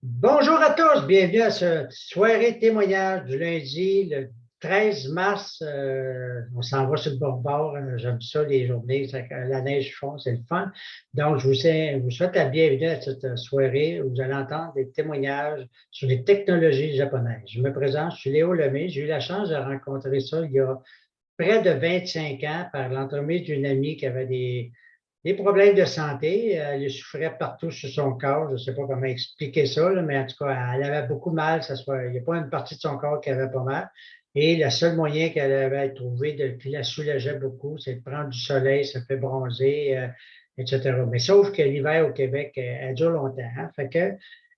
Bonjour à tous, bienvenue à cette soirée témoignage du lundi, le 13 mars. On s'en va sur le bord. J'aime ça, les journées, la neige fond, c'est le fun. Donc, je vous souhaite la bienvenue à cette soirée où vous allez entendre des témoignages sur les technologies japonaises. Je me présente, je suis Léo Lemay. J'ai eu la chance de rencontrer ça il y a près de 25 ans par l'entremise d'une amie qui avait des problèmes de santé. Elle souffrait partout sur son corps. Je ne sais pas comment expliquer ça, là, mais en tout cas, elle avait beaucoup mal. Il n'y a pas une partie de son corps qui avait pas mal. Et le seul moyen qu'elle avait trouvé qui la soulageait beaucoup, c'est de prendre du soleil, ça fait bronzer, etc. Mais sauf que l'hiver au Québec, elle dure longtemps. Hein. Fait que,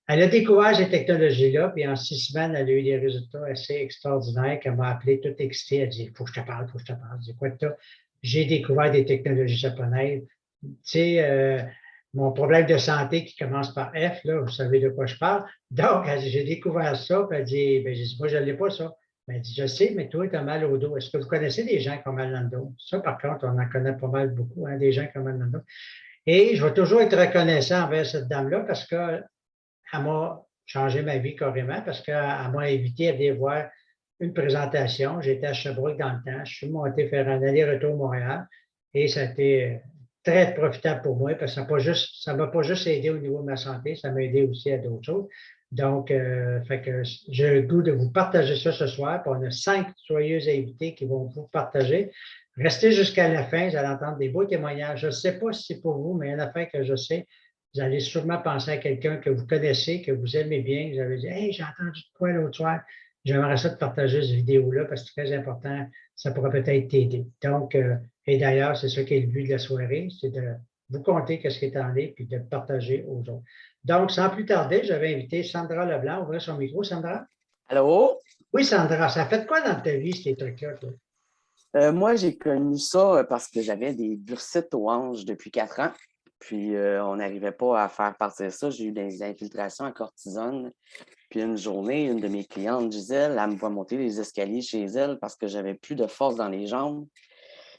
elle a découvert ces technologies-là, puis en 6 semaines, elle a eu des résultats assez extraordinaires qu'elle m'a appelé toute excitée. Elle dit, il faut que je te parle, il faut que je te parle. Je dis, quoi que t'as? J'ai découvert des technologies japonaises. Tu sais, mon problème de santé qui commence par F, là, vous savez de quoi je parle. Donc, j'ai découvert ça, puis elle dit, ben, j'ai dit, moi, je ne l'ai pas, ça. Ben, elle dit, je sais, mais toi, tu as mal au dos. Est-ce que vous connaissez des gens qui ont mal dans le dos? Ça, par contre, on en connaît pas mal beaucoup, hein, des gens qui ont mal dans le dos. Et je vais toujours être reconnaissant envers cette dame-là parce qu'elle m'a changé ma vie carrément, parce qu'elle m'a invité à venir voir une présentation. J'étais à Sherbrooke dans le temps. Je suis monté faire un aller-retour Montréal et ça a été très profitable pour moi parce que ça m'a pas juste aidé au niveau de ma santé, ça m'a aidé aussi à d'autres choses. Donc, fait que j'ai le goût de vous partager ça ce soir. Puis on a 5 joyeux invités qui vont vous partager. Restez jusqu'à la fin, vous allez entendre des beaux témoignages. Je ne sais pas si c'est pour vous, mais il y en a fait que je sais. Vous allez sûrement penser à quelqu'un que vous connaissez, que vous aimez bien. Vous allez dire, hey, j'ai entendu de quoi l'autre soir. J'aimerais ça de partager cette vidéo-là parce que c'est très important. Ça pourrait peut-être t'aider. Donc, et d'ailleurs, c'est ça qui est le but de la soirée, c'est de vous conter ce qui est en ligne puis de le partager aux autres. Donc, sans plus tarder, j'avais invité Sandra Leblanc. Ouvrez son micro, Sandra. Allô? Oui, Sandra, ça fait quoi dans ta vie, ces trucs-là, toi? Moi, j'ai connu ça parce que j'avais des bursites aux hanches depuis 4 ans. Puis, on n'arrivait pas à faire partir ça. J'ai eu des infiltrations à cortisone. Puis, une journée, une de mes clientes, Gisèle, elle me voit monter les escaliers chez elle parce que j'avais plus de force dans les jambes.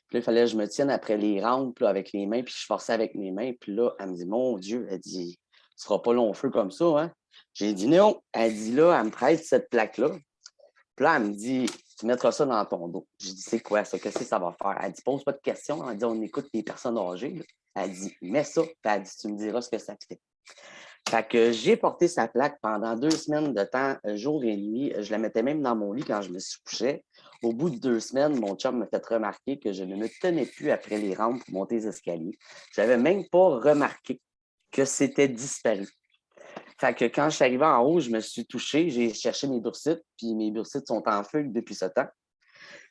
Puis là, il fallait que je me tienne après les rampes là, avec les mains, puis je forçais avec mes mains. Puis là, elle me dit, mon Dieu, elle dit, tu seras pas long feu comme ça, hein? J'ai dit non. Elle dit là, elle me prête cette plaque-là. Puis là, elle me dit, tu mettras ça dans ton dos. Je dis, c'est quoi ça? Qu'est-ce que ça va faire? Elle dit, pose pas de questions. Elle dit, on écoute les personnes âgées. Là. Elle dit, mets ça. Puis elle dit, tu me diras ce que ça fait. Fait que j'ai porté sa plaque pendant 2 semaines de temps, jour et nuit. Je la mettais même dans mon lit quand je me suis couché. Au bout de 2 semaines, mon chum m'a fait remarquer que je ne me tenais plus après les rampes pour monter les escaliers. Je n'avais même pas remarqué que c'était disparu. Fait que quand je suis arrivé en haut, je me suis touché, j'ai cherché mes bursites, puis mes bursites sont en feu depuis ce temps.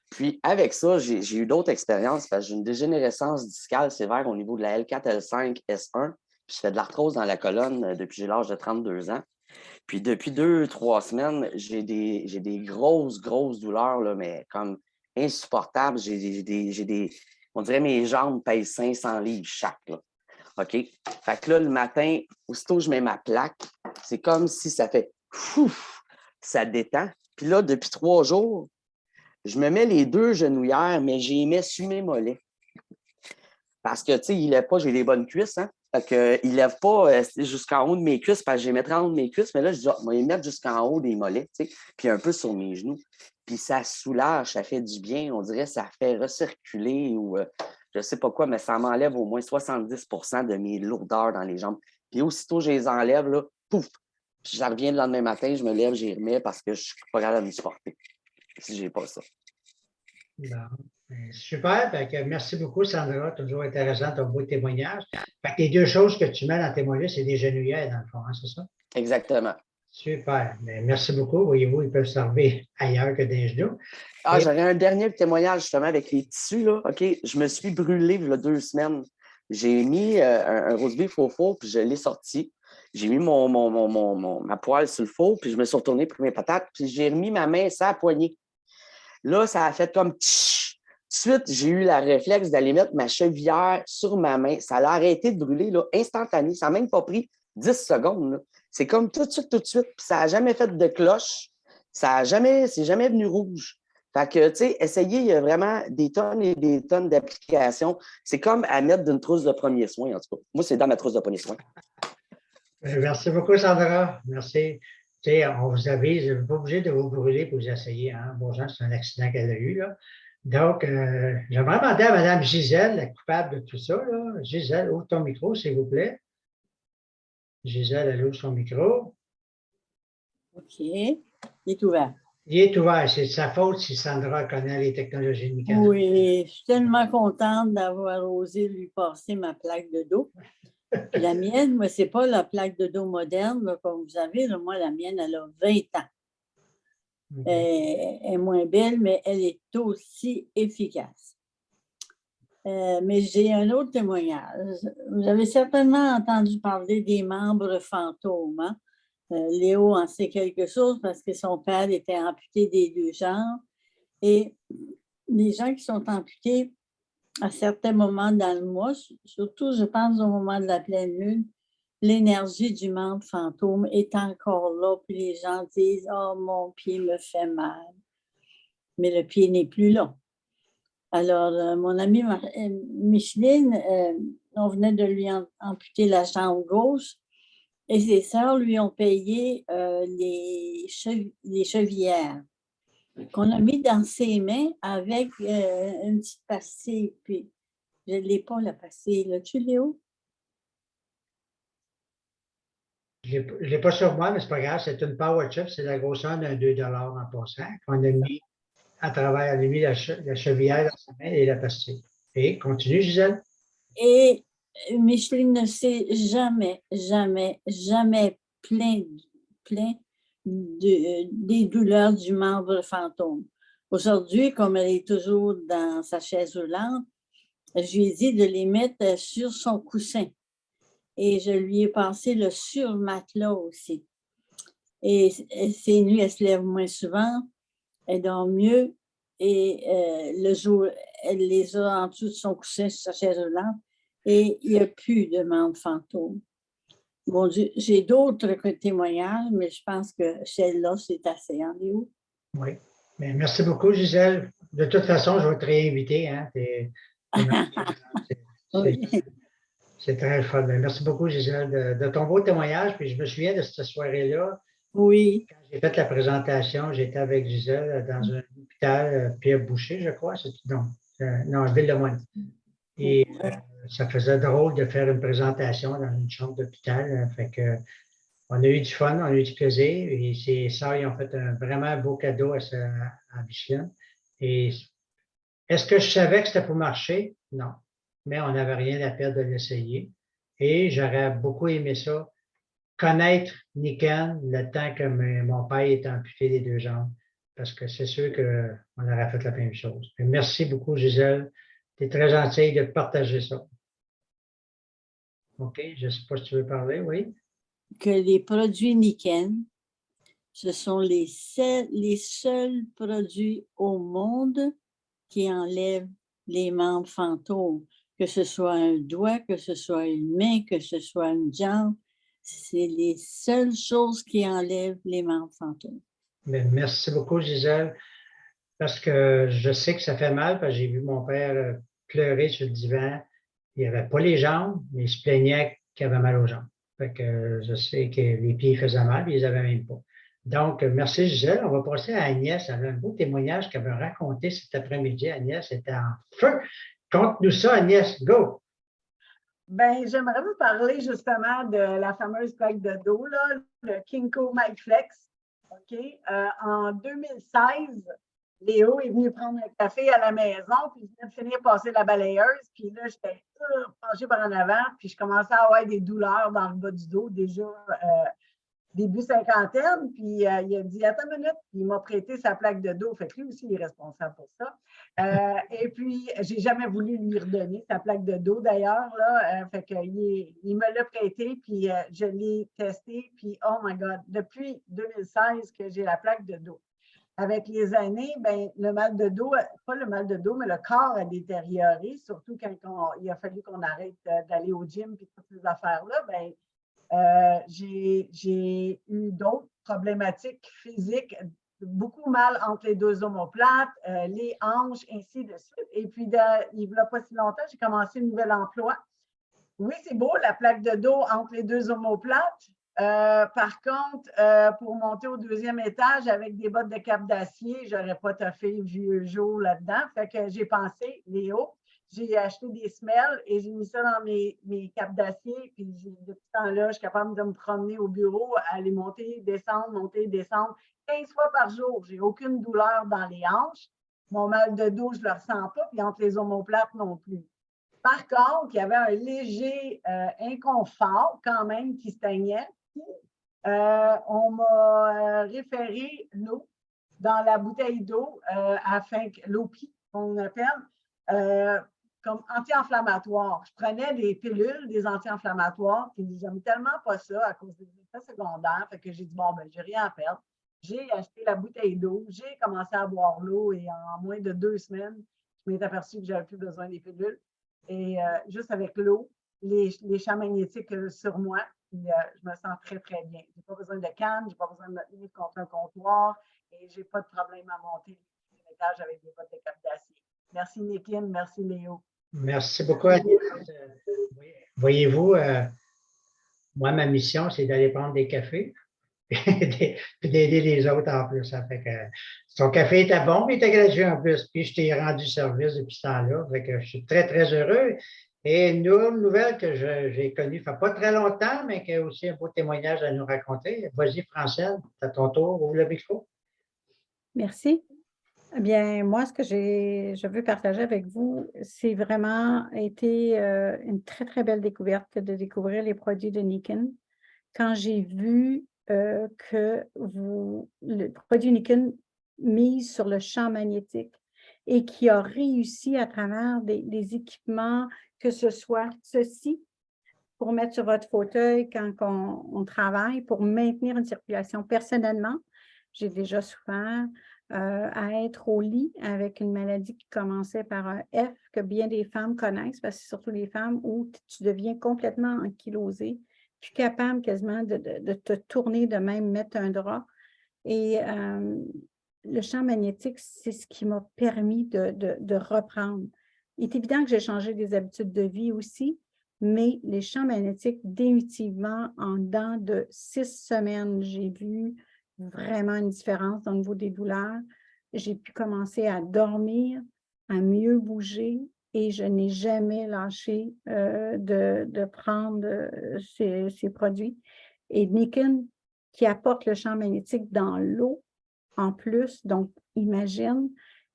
Puis avec ça, j'ai eu d'autres expériences parce que j'ai une dégénérescence discale sévère au niveau de la L4, L5, S1. Puis je fais de l'arthrose dans la colonne depuis l'âge de 32 ans. Puis depuis 2, 3 semaines, j'ai des grosses douleurs, là, mais comme insupportables. On dirait mes jambes pèsent 500 livres chaque. Là. OK? Fait que là, le matin, aussitôt que je mets ma plaque, c'est comme si ça fait ouf, ça détend. Puis là, depuis 3 jours, je me mets les deux genouillères, mais j'ai mis sur mes mollets. Parce que, tu sais, il lève pas, j'ai des bonnes cuisses, hein? Fait que, il lève pas jusqu'en haut de mes cuisses, parce que je les mettrais en haut de mes cuisses, mais là, je dis, on va les mettre jusqu'en haut des mollets, tu sais, puis un peu sur mes genoux. Puis ça soulage, ça fait du bien. On dirait que ça fait recirculer ou je sais pas quoi, mais ça m'enlève au moins 70% de mes lourdeurs dans les jambes. Puis aussitôt que je les enlève, là, pouf! Puis je reviens le lendemain matin, je me lève, j'y remets parce que je suis pas capable de me supporter si j'ai pas ça. Bon. Ben, super. Fait que merci beaucoup, Sandra. Toujours intéressant ton beau témoignage. Fait que les deux choses que tu mets dans tes mollets, c'est des genouillères, dans le fond, hein, c'est ça? Exactement. Super. Ben, merci beaucoup. Voyez-vous, ils peuvent servir ailleurs que des genoux. Ah, Et j'aurais un dernier témoignage justement avec les tissus. Là. OK, je me suis brûlé il y a 2 semaines. J'ai mis un roast beef au four, puis je l'ai sorti. J'ai mis ma poêle sur le four, puis je me suis retourné pour mes patates, puis j'ai remis ma main sur la poignée. Là, ça a fait comme tch. Tout de suite, j'ai eu la réflexe d'aller mettre ma chevillère sur ma main. Ça a arrêté de brûler, là, instantané. Ça n'a même pas pris 10 secondes. Là. C'est comme tout de suite. Puis ça n'a jamais fait de cloche. C'est jamais venu rouge. Fait que, tu sais, essayez, il y a vraiment des tonnes et des tonnes d'applications. C'est comme à mettre d'une trousse de premier soin, en tout cas. Moi, c'est dans ma trousse de premier soin. Merci beaucoup, Sandra. Merci. Tu sais, on vous avise, je ne suis pas obligé de vous brûler pour vous essayer. Hein. Bon, Jean, c'est un accident qu'elle a eu. Là. Donc, j'aimerais demander à Mme Gisèle, la coupable de tout ça. Là. Gisèle, ouvre ton micro, s'il vous plaît. Gisèle, elle ouvre son micro. OK. Il est ouvert. Il est ouvert. C'est de sa faute si Sandra connaît les technologies de Nicanor. Oui, je suis tellement contente d'avoir osé lui passer ma plaque de dos. Puis la mienne, moi, ce n'est pas la plaque de dos moderne, là, comme vous avez. Là, moi, la mienne, elle a 20 ans. Elle est moins belle, mais elle est aussi efficace. Mais j'ai un autre témoignage. Vous avez certainement entendu parler des membres fantômes. Hein? Léo en sait quelque chose parce que son père était amputé des 2 jambes. Et les gens qui sont amputés à certains moments dans le mois, surtout, je pense, au moment de la pleine lune, l'énergie du membre fantôme est encore là. Puis les gens disent « Oh, mon pied me fait mal. » Mais le pied n'est plus là. Alors, mon amie Micheline, on venait de lui amputer la jambe gauche et ses sœurs lui ont payé les chevillères qu'on a mis dans ses mains avec une petite pastille. Puis, je ne l'ai pas, la pastille. L'as-tu, Léo? Je ne l'ai pas sur moi, mais ce n'est pas grave. C'est une Power Chip. C'est la grosseur d'un 2 en passant qu'on a mis à travers, on a mis la chevillère dans sa main et la pastille. Et continue, Gisèle. Et Micheline ne s'est jamais, jamais, jamais plaint des douleurs du membre fantôme. Aujourd'hui, comme elle est toujours dans sa chaise roulante, je lui ai dit de les mettre sur son coussin. Et je lui ai passé le surmatelas aussi. Et ses nuits, elle se lève moins souvent, elle dort mieux. Et le jour, elle les a en dessous de son coussin sur sa chaise roulante. Et il n'y a plus de membre fantôme. Bon, j'ai d'autres témoignages, mais je pense que celle-là, c'est assez. Hein, Léo? Oui. Mais merci beaucoup, Gisèle. De toute façon, je vais te réinviter. Hein. C'est très fun. Merci beaucoup, Gisèle, de ton beau témoignage. Puis je me souviens de cette soirée-là. Oui. Quand j'ai fait la présentation, j'étais avec Gisèle dans un hôpital, Pierre Boucher, je crois. Non, Ville-de-Moine. Et ça faisait drôle de faire une présentation dans une chambre d'hôpital. Fait que on a eu du fun, on a eu du plaisir. Et ses sœurs, ils ont fait un vraiment beau cadeau à Micheline. Et est-ce que je savais que c'était pour marcher? Non. Mais on n'avait rien à perdre de l'essayer. Et j'aurais beaucoup aimé ça, connaître Niken le temps que mon père était amputé des 2 jambes. Parce que c'est sûr qu'on aurait fait la même chose. Et merci beaucoup, Gisèle. Tu es très gentille de partager ça. OK, je ne sais pas si tu veux parler, oui. Que les produits Niken, ce sont les seuls produits au monde qui enlèvent les membres fantômes, que ce soit un doigt, que ce soit une main, que ce soit une jambe. C'est les seules choses qui enlèvent les membres fantômes. Mais merci beaucoup, Gisèle, parce que je sais que ça fait mal, parce que j'ai vu mon père pleurer sur le divan. Il n'avait pas les jambes, mais il se plaignait qu'il avait mal aux jambes. Fait que je sais que les pieds faisaient mal, mais ils n'avaient même pas. Donc, merci Gisèle. On va passer à Agnès. Elle a un beau témoignage qu'elle veut raconter cet après-midi. Agnès était en feu. Conte-nous ça, Agnès. Go! Ben, j'aimerais vous parler justement de la fameuse plaque de dos, là, le Kinko MyFlex. OK? En 2016, Léo est venu prendre un café à la maison, puis il venait de finir passer la balayeuse, puis là, j'étais penchée par en avant, puis je commençais à avoir des douleurs dans le bas du dos, déjà début cinquantaine, puis il a dit « Attends une minute », il m'a prêté sa plaque de dos, fait que lui aussi, il est responsable pour ça. Et puis, j'ai jamais voulu lui redonner sa plaque de dos, d'ailleurs, là, fait qu'il me l'a prêté, puis je l'ai testé, puis oh my God, depuis 2016 que j'ai la plaque de dos. Avec les années, ben, le mal de dos, pas le mal de dos, mais le corps a détérioré, surtout quand il a fallu qu'on arrête d'aller au gym et toutes ces affaires-là, ben, j'ai eu d'autres problématiques physiques, beaucoup mal entre les 2 omoplates, les hanches, ainsi de suite. Et puis, il n'y a pas si longtemps, j'ai commencé un nouvel emploi Oui, c'est beau, la plaque de dos entre les deux omoplates. Par contre, pour monter au deuxième étage avec des bottes de cap d'acier, je n'aurais pas toffé vieux jour là-dedans. Fait que j'ai pensé, Léo, j'ai acheté des semelles et j'ai mis ça dans mes capes d'acier. Puis depuis ce temps-là, je suis capable de me promener au bureau, aller monter, descendre 15 fois par jour. J'ai aucune douleur dans les hanches. Mon mal de dos, je ne le ressens pas, puis entre les omoplates non plus. Par contre, il y avait un léger inconfort quand même qui se teignait. On m'a référé l'eau dans la bouteille d'eau afin que l'OPI, qu'on appelle, comme anti-inflammatoire. Je prenais des pilules, des anti-inflammatoires, puis j'aime tellement pas ça à cause des effets secondaires, fait que j'ai dit, bon, ben, j'ai rien à perdre. J'ai acheté la bouteille d'eau, j'ai commencé à boire l'eau et en moins de 2 semaines, je m'étais aperçu que j'avais plus besoin des pilules. Et juste avec l'eau, les champs magnétiques sur moi, puis, je me sens très, très bien. Je n'ai pas besoin de canne, je n'ai pas besoin de me tenir contre un comptoir et je n'ai pas de problème à monter les étages avec des bottes de cap d'acier. Merci, Nikin. Merci, Léo. Merci beaucoup, Agnès. Voyez-vous, moi, ma mission, c'est d'aller prendre des cafés et d'aider les autres en plus. Ça fait que son café était bon, mais il était gratuit en plus. Puis je t'ai rendu service depuis ce temps-là. Fait que je suis très, très heureux. Et une nouvelle que j'ai connue, il ne fait pas très longtemps, mais qui a aussi un beau témoignage à nous raconter. Vas-y, Francine, à ton tour, ouvre le micro. Merci. Eh bien, moi, ce que je veux partager avec vous, c'est vraiment été une très, très belle découverte de découvrir les produits de Nikin. Quand j'ai vu que le produit Nikin mise sur le champ magnétique et qui a réussi à travers des équipements, que ce soit ceci, pour mettre sur votre fauteuil quand on travaille, pour maintenir une circulation. Personnellement, j'ai déjà souffert à être au lit avec une maladie qui commençait par un F, que bien des femmes connaissent, parce que c'est surtout les femmes où tu deviens complètement ankylosée, plus capable quasiment de te tourner, de même mettre un drap. Et le champ magnétique, c'est ce qui m'a permis de reprendre. Il est évident que j'ai changé des habitudes de vie aussi, mais les champs magnétiques, définitivement, en dedans de 6 semaines, j'ai vu vraiment une différence au niveau des douleurs. J'ai pu commencer à dormir, à mieux bouger et je n'ai jamais lâché de prendre ces produits. Et Nikin, qui apporte le champ magnétique dans l'eau en plus, donc imagine,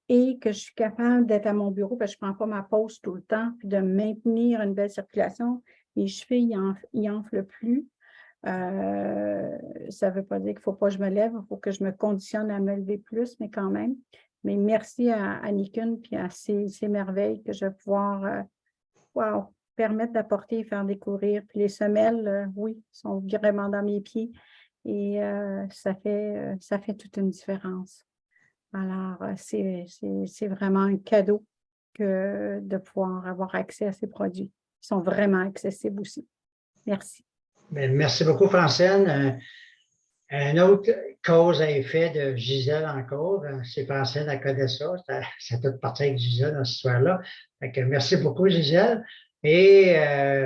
et que je suis capable d'être à mon bureau parce que je ne prends pas ma pause tout le temps, puis de maintenir une belle circulation. Mes chevilles n'enflent plus. Ça ne veut pas dire qu'il ne faut pas que je me lève, il faut que je me conditionne à me lever plus, mais quand même. Mais merci à Nikin et à ces merveilles que je vais pouvoir permettre d'apporter et faire découvrir. Puis les semelles, oui, sont vraiment dans mes pieds et ça fait toute une différence. Alors, c'est vraiment un cadeau de pouvoir avoir accès à ces produits. Ils sont vraiment accessibles aussi. Merci. Bien, merci beaucoup, Francine. Une autre cause à effet de Gisèle encore, c'est Francine, elle connaît ça. Ça peut partir avec Gisèle dans cette histoire-là. Merci beaucoup, Gisèle. Et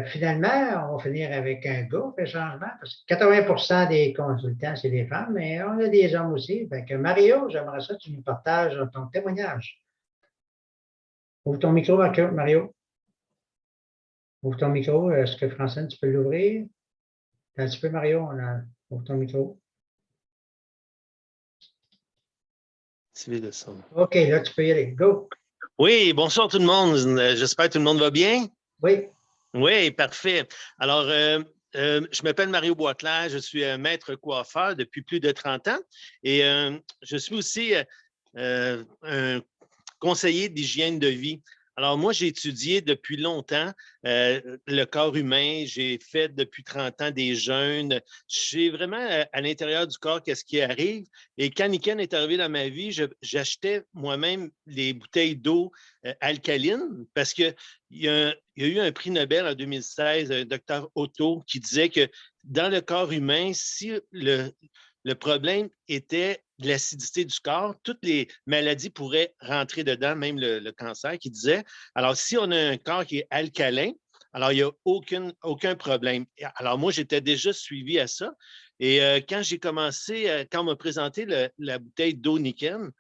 finalement, on va finir avec un gars, fait changement, parce que 80% des consultants, c'est des femmes, mais on a des hommes aussi. Mario, j'aimerais ça que tu nous partages ton témoignage. Ouvre ton micro, Mario. Ouvre ton micro. Est-ce que Francine, tu peux l'ouvrir? Un petit peu, Mario, ouvre ton micro. OK, là, tu peux y aller. Go! Oui, bonsoir tout le monde. J'espère que tout le monde va bien. Oui. Oui, parfait. Alors, je m'appelle Mario Boisclair, je suis maître coiffeur depuis plus de 30 ans et je suis aussi un conseiller d'hygiène de vie. Alors, moi, j'ai étudié depuis longtemps le corps humain. J'ai fait depuis 30 ans des jeûnes. Je sais vraiment à l'intérieur du corps qu'est-ce qui arrive. Et quand Nikin est arrivé dans ma vie, j'achetais moi-même les bouteilles d'eau alcaline parce qu'il y a eu un prix Nobel en 2016, un docteur Otto, qui disait que dans le corps humain, si le problème était de l'acidité du corps, toutes les maladies pourraient rentrer dedans, même le cancer qui disait. Alors, si on a un corps qui est alcalin, Alors, il n'y a aucun problème. Alors, moi, j'étais déjà suivi à ça. Et quand j'ai commencé, quand on m'a présenté la bouteille d'eau Niken,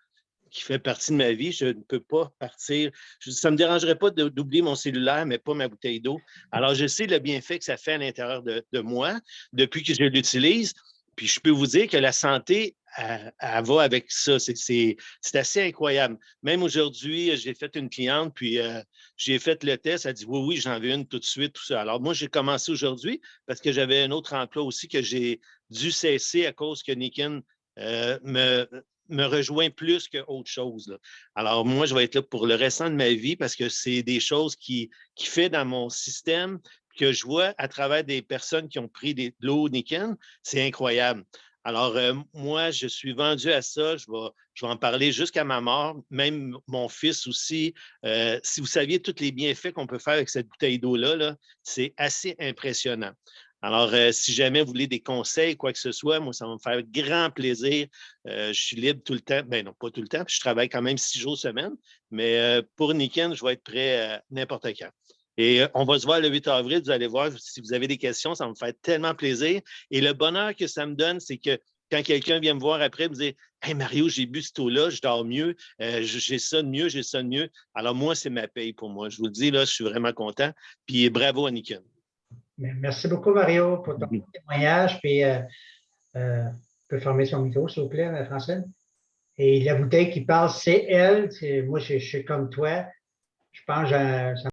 qui fait partie de ma vie, je ne peux pas partir. Ça ne me dérangerait pas d'oublier mon cellulaire, mais pas ma bouteille d'eau. Alors, je sais le bienfait que ça fait à l'intérieur de moi depuis que je l'utilise. Puis, je peux vous dire que la santé, elle va avec ça. C'est assez incroyable. Même aujourd'hui, j'ai fait une cliente, puis j'ai fait le test. Elle dit oui, oui, j'en veux une tout de suite, tout ça. Alors, moi, j'ai commencé aujourd'hui parce que j'avais un autre emploi aussi que j'ai dû cesser à cause que Niken me rejoint plus qu'autre chose, là. Alors, moi, je vais être là pour le restant de ma vie parce que c'est des choses qui fait dans mon système que je vois à travers des personnes qui ont pris de l'eau Niken. C'est incroyable. Alors, moi, je suis vendu à ça. Je vais en parler jusqu'à ma mort. Même mon fils aussi. Si vous saviez tous les bienfaits qu'on peut faire avec cette bouteille d'eau-là, là, c'est assez impressionnant. Alors, si jamais vous voulez des conseils, quoi que ce soit, moi, ça va me faire grand plaisir. Je suis libre tout le temps. Ben non, pas tout le temps. Je travaille quand même 6 jours semaine. Mais pour Niken, je vais être prêt n'importe quand. Et on va se voir le 8 avril. Vous allez voir, si vous avez des questions, ça va me faire tellement plaisir. Et le bonheur que ça me donne, c'est que quand quelqu'un vient me voir après, me dire « Hey Mario, j'ai bu cette eau-là, je dors mieux, j'ai ça de mieux, j'ai ça de mieux. » Alors moi, c'est ma paye pour moi. Je vous le dis, là, je suis vraiment content. Puis bravo à Niken. Merci beaucoup, Mario, pour ton témoignage. Puis, peut fermer son micro, s'il vous plaît, Francine. Et la bouteille qui parle, c'est elle. Moi, je suis comme toi. Je pense que